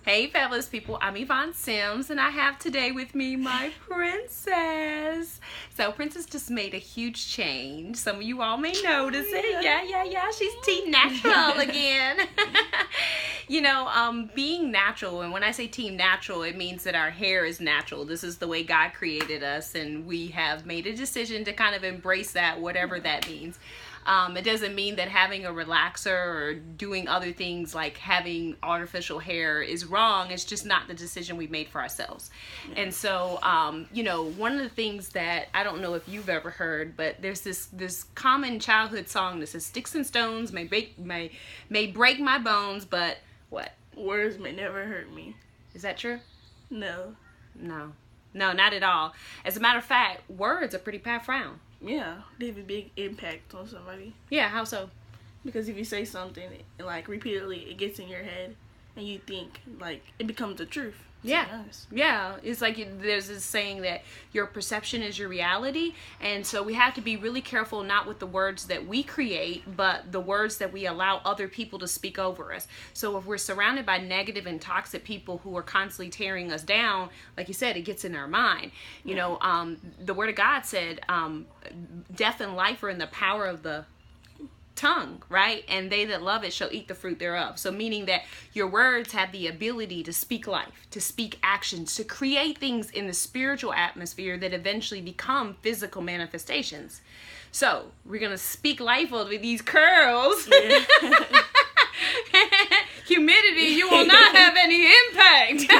Hey fabulous people, I'm Yvonne Sims and I have today with me my princess. So Princess just made a huge change. Some of you all may notice it. Yeah. She's team natural again. Being natural, and when I say team natural, it means that our hair is natural. This is the way God created us, and we have made a decision to kind of embrace that, whatever that means. It doesn't mean that having a relaxer or doing other things like having artificial hair is wrong. It's just not the decision we made for ourselves. Yeah. And so, one of the things that I don't know if you've ever heard, but there's this common childhood song that says, "Sticks and stones may break my bones, but what? Words may never hurt me." Is that true? No, not at all. As a matter of fact, words are pretty profound. Yeah, they have a big impact on somebody. Yeah, how so? Because if you say something, like, repeatedly, it gets in your head, and you think, like, it becomes the truth. Yeah. It's like there's this saying that your perception is your reality, and so we have to be really careful, not with the words that we create, but the words that we allow other people to speak over us. So if we're surrounded by negative and toxic people who are constantly tearing us down, like you said, it gets in our mind. The Word of God said, death and life are in the power of the tongue, right? And they that love it shall eat the fruit thereof. So meaning that your words have the ability to speak life, to speak actions, to create things in the spiritual atmosphere that eventually become physical manifestations. So we're going to speak life over these curls. Yeah. Humidity, you will not have any impact.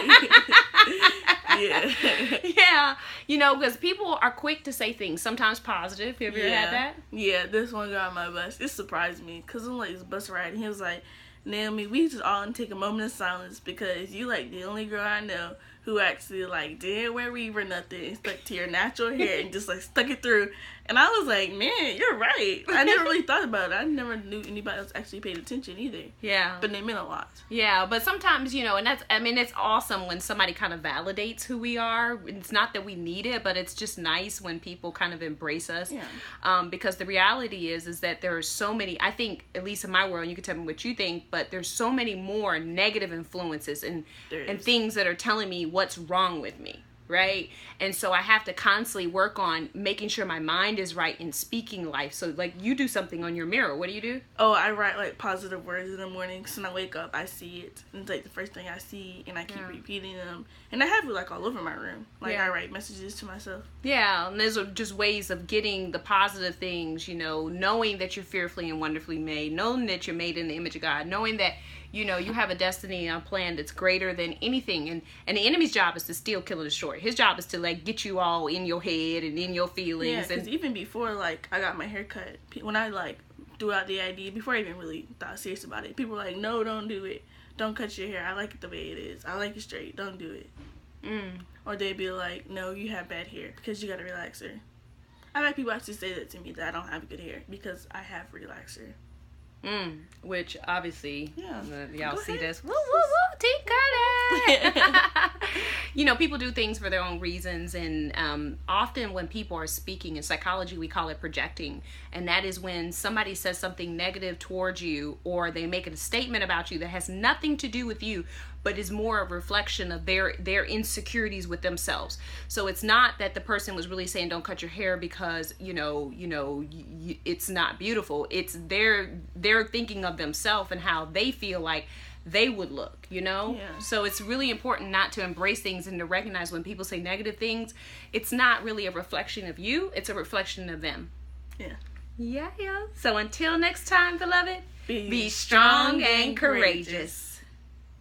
Yeah. Because people are quick to say things, sometimes positive. Have you ever had that? Yeah, this one guy on my bus, it surprised me, because I'm like, this bus ride, and he was like, "Naomi, we just all take a moment of silence, because you, like, the only girl I know who actually, like, didn't wear weave or nothing, and stuck to your natural hair, and just, like, stuck it through." And I was like, man, you're right. I never really thought about it. I never knew anybody else actually paid attention either. Yeah. But they meant a lot. Yeah, but sometimes, and it's awesome when somebody kind of validates who we are. It's not that we need it, but it's just nice when people kind of embrace us. Yeah. Because the reality is that there are so many, I think, at least in my world, you can tell me what you think, but there's so many more negative influences and things that are telling me what's wrong with me. Right? And so I have to constantly work on making sure my mind is right in speaking life. So, like, you do something on your mirror. What do you do? Oh, I write, like, positive words in the morning. So when I wake up, I see it. And it's, like, the first thing I see, and I keep repeating them. And I have it, like, all over my room. Like, I write messages to myself. Yeah, and there's just ways of getting the positive things, knowing that you're fearfully and wonderfully made, knowing that you're made in the image of God, knowing that you have a destiny and a plan that's greater than anything. And the enemy's job is to steal, kill, and destroy. His job is to, like, get you all in your head and in your feelings. Yeah, because even before, like, I got my hair cut, when I, like, threw out the idea, before I even really thought serious about it, people were like, "No, don't do it. Don't cut your hair. I like it the way it is. I like it straight. Don't do it." Or they'd be like, "No, you have bad hair because you got a relaxer." I've had people actually say that to me, that I don't have good hair because I have relaxer. Which obviously, y'all see this. Woo, people do things for their own reasons, and often when people are speaking in psychology, we call it projecting, and that is when somebody says something negative towards you, or they make a statement about you that has nothing to do with you, but is more a reflection of their insecurities with themselves. So it's not that the person was really saying don't cut your hair because it's not beautiful. It's they're thinking of themselves and how they feel like they would look, Yeah. So it's really important not to embrace things and to recognize when people say negative things, it's not really a reflection of you, it's a reflection of them. Yeah. So until next time, beloved, be strong and courageous.